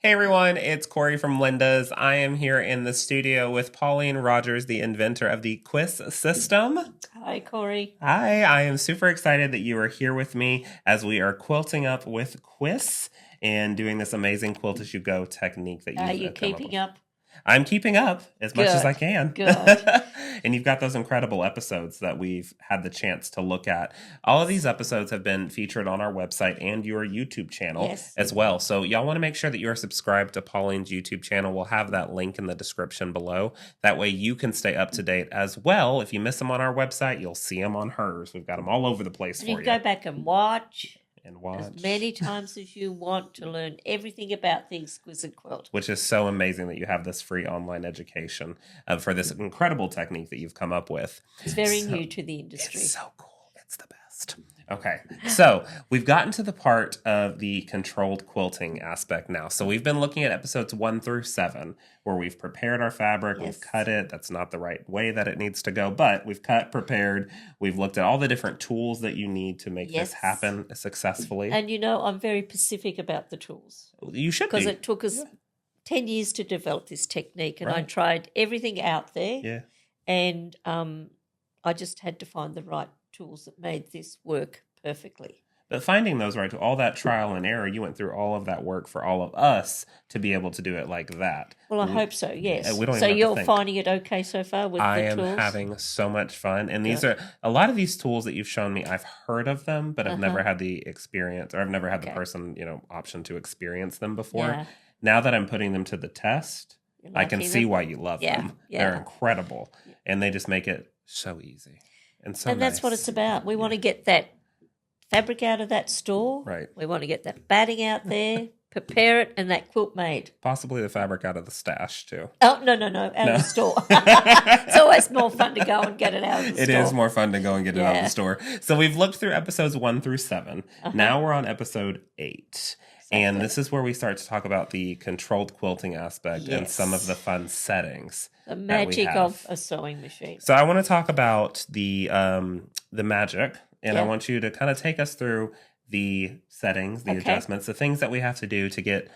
Hey everyone, it's Corey from Linda's. I am here in the studio with Pauline Rogers, the inventor of the QISS system. Hi, Corey. Hi, I am super excited that you are here with me as we are quilting up with QISS and doing this amazing quilt as you go technique that Are you've you come up keeping with. up? I'm keeping up as much as I Good, can. good. And you've got those incredible episodes that we've had the chance to look at. All of these episodes have been featured on our website and your YouTube channel Yes. as well. So y'all want to make sure that you're subscribed to Pauline's YouTube channel. We'll have that link in the description below. That way you can stay up to date as well. If you miss them on our website, you'll see them on hers. We've got them all over the place And for you you. can go back and watch And watch. as many times as you want to learn everything about the exquisite quilt. Which is so amazing that you have this free online education for this incredible technique that you've come up with. It's very new to the industry. It's so cool. It's the best. Okay, so we've gotten to the part of the controlled quilting aspect now. So we've been looking at episodes 1 through 7, where we've prepared our fabric, Yes. we've cut it. That's not the right way that it needs to go, but we've cut, prepared. We've looked at all the different tools that you need to make Yes. this happen successfully. And I'm very specific about the tools You should because be. it took us 10 years to develop this technique, and I Right. tried everything out there. Yeah. And I just had to find the right tools that made this work perfectly. But finding those right, all that trial and error, you went through all of that work for all of us to be able to do it like that. Well, I hope so, yes. We don't even So have to you're think. finding it okay so far with I the am tools? having so much fun. And these Good. are a lot of these tools that you've shown me, I've heard of them, but I've Uh-huh. never had the experience, or I've never had the Okay. person, option to experience them before. Yeah. Now that I'm putting them to the test, You I can liking see them? why you love Yeah, them. yeah. They're incredible. And they just make it so easy. And so And that's what nice. it's about. We want to get that fabric out of that store. Right. We want to get that batting out there, prepare it, and that quilt made. Possibly the fabric out of the stash too. Oh, no, out of the store. It's always more fun to go and get it out of the It store. is more fun to go and get it out of Yeah. the store. So we've looked through episodes 1 through 7. Now we're on episode 8. And this is where we start to talk about the controlled quilting aspect and some of Yes. the fun settings. The that we magic have. of a sewing machine. So I want to talk about the magic, and I Yeah. want you to kind of take us through the settings, the Okay. adjustments, the things that we have to do to get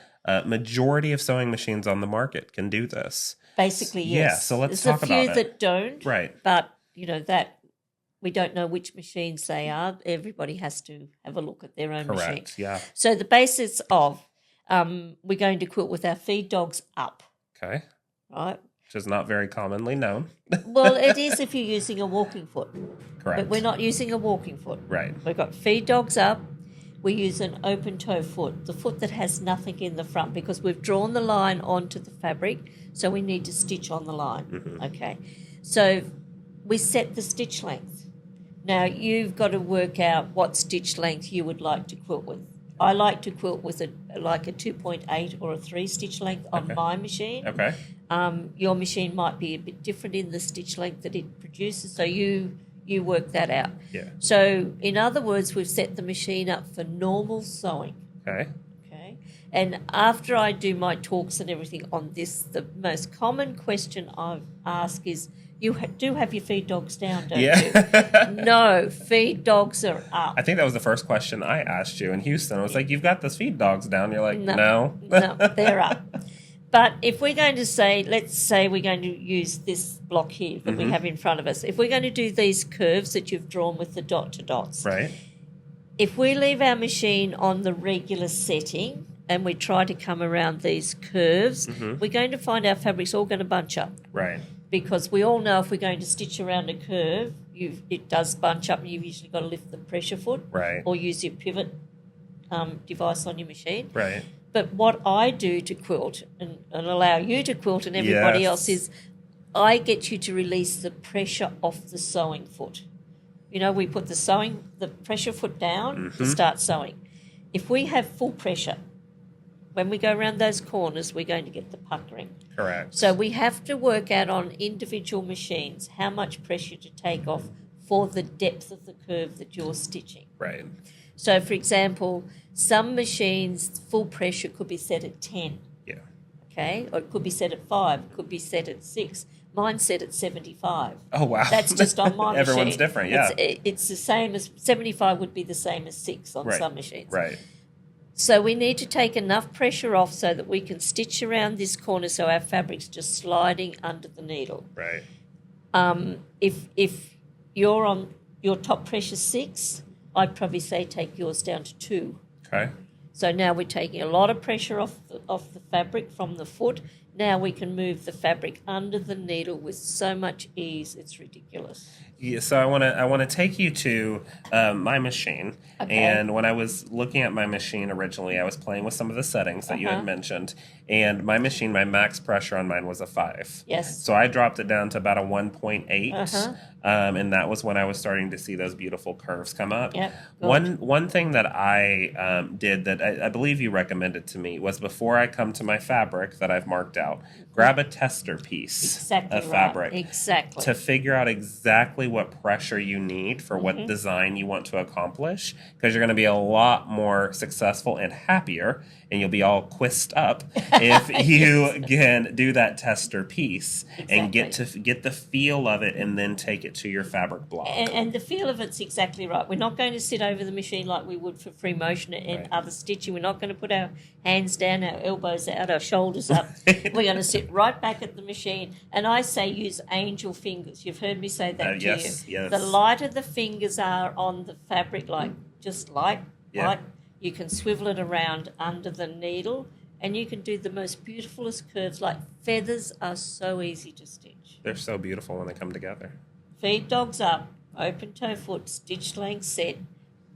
majority of sewing machines on the market can do this. Basically, yes. Yeah, so let's There's talk a few about it. that don't, Right. but, that we don't know which machines they are. Everybody has to have a look at their own machine. Correct. Yeah. So the basis of we're going to quilt with our feed dogs up, Okay. right? Which is not very commonly known. Well, it is if you're using a walking foot, Correct. but we're not using a walking foot. Right. We've got feed dogs up. We use an open toe foot, the foot that has nothing in the front because we've drawn the line onto the fabric, so we need to stitch on the line. Mm-hmm. Okay. So we set the stitch length. Now you've got to work out what stitch length you would like to quilt with. I like to quilt with a 2.8 or a 3 stitch length on my machine. Okay. Your machine might be a bit different in the stitch length that it produces, so you work that out. Yeah. So in other words, we've set the machine up for normal sewing. Okay. Okay. And after I do my talks and everything on this, the most common question I ask is, you do have your feed dogs down, don't you? Yeah. No, feed dogs are up. I think that was the first question I asked you in Houston. I was like, "You've got those feed dogs down." You're like, "No." No, they're up. But if we're going to say, let's say we're going to use this block here that we have in front of us. If we're going to do these curves that you've drawn with the dot to dots, Right. if we leave our machine on the regular setting and we try to come around these curves, we're going to find our fabric's all going to bunch up. Right. Because we all know if we're going to stitch around a curve, it does bunch up and you've usually got to lift the pressure foot Right. or use your pivot device on your machine. Right. But what I do to quilt and allow you to quilt and everybody Yes. else is I get you to release the pressure off the sewing foot. We put the pressure foot down to start sewing. If we have full pressure, when we go around those corners, we're going to get the puckering. Correct. So we have to work out on individual machines how much pressure to take off for the depth of the curve that you're stitching. Right. So, for example, some machines, full pressure could be set at 10, Yeah. okay? Or it could be set at 5, it could be set at 6. Mine's set at 75. Oh, wow. That's just on my machine. Everyone's different, yeah. It's the same as, 75 would be the same as 6 on Right. some machines. Right. So we need to take enough pressure off so that we can stitch around this corner so our fabric's just sliding under the needle. Right. If you're on your top pressure 6, I'd probably say take yours down to 2. Okay. So now we're taking a lot of pressure off the fabric from the foot. Now we can move the fabric under the needle with so much ease. It's ridiculous. Yeah, so I want to take you to my machine. Okay. And when I was looking at my machine originally, I was playing with some of the settings that you had mentioned. And my machine, my max pressure on mine was a 5. Yes. So I dropped it down to about a 1.8. And that was when I was starting to see those beautiful curves come up. Yep. One thing that I did that I believe you recommended to me was before I come to my fabric that I've marked out, grab a tester piece of fabric. Exactly. To figure out exactly what pressure you need for what design you want to accomplish, because you're going to be a lot more successful and happier, and you'll be all quissed up if you can do that tester piece and get the feel of it and then take it to your fabric block. And the feel of it's exactly right. We're not going to sit over the machine like we would for free motion and other stitching. We're not going to put our hands down, our elbows out, our shoulders up. We're going to sit right back at the machine. And I say use angel fingers. You've heard me say that to you. Yes. The lighter the fingers are on the fabric, like you can swivel it around under the needle and you can do the most beautifulest curves. Like feathers are so easy to stitch. They're so beautiful when they come together. Feed dogs up, open toe foot, stitch length set,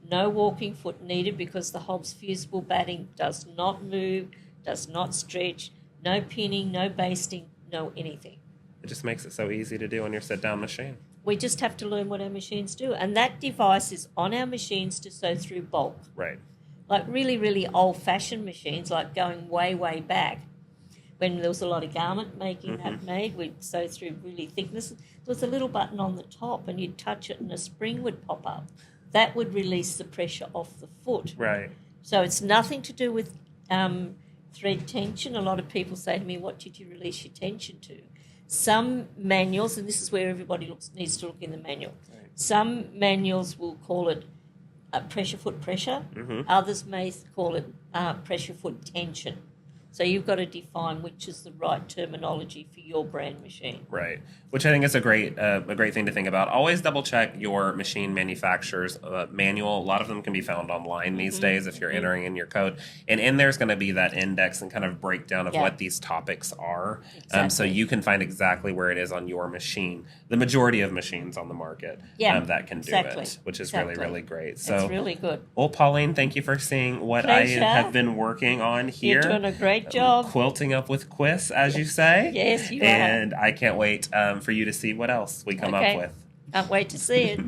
no walking foot needed because the Hobbs fusible batting does not move, does not stretch, no pinning, no basting, no anything. It just makes it so easy to do on your sit-down machine. We just have to learn what our machines do. And that device is on our machines to sew through bulk. Right. Like really, really old-fashioned machines, like going way, way back, when there was a lot of garment making that made, we'd sew through really thickness. There was a little button on the top and you'd touch it and a spring would pop up. That would release the pressure off the foot. Right. So it's nothing to do with thread tension. A lot of people say to me, what did you release your tension to? Some manuals, and this is where everybody needs to look in the manual, some manuals will call it pressure foot pressure. Others may call it pressure foot tension. So you've got to define which is the right terminology for your brand machine. Right, which I think is a great thing to think about. Always double check your machine manufacturer's manual. A lot of them can be found online these days if you're entering in your code. And in there's going to be that index and kind of breakdown of what these topics are. Exactly. So you can find exactly where it is on your machine. The majority of machines on the market that can do it, which is really, really great. So it's really good. Well, Pauline, thank you for seeing what Pleasure. I have been working on here. You're doing a great job. Quilting up with QISS, as you say. Yes, you are. And I can't wait for you to see what else we come up with. Can't wait to see it.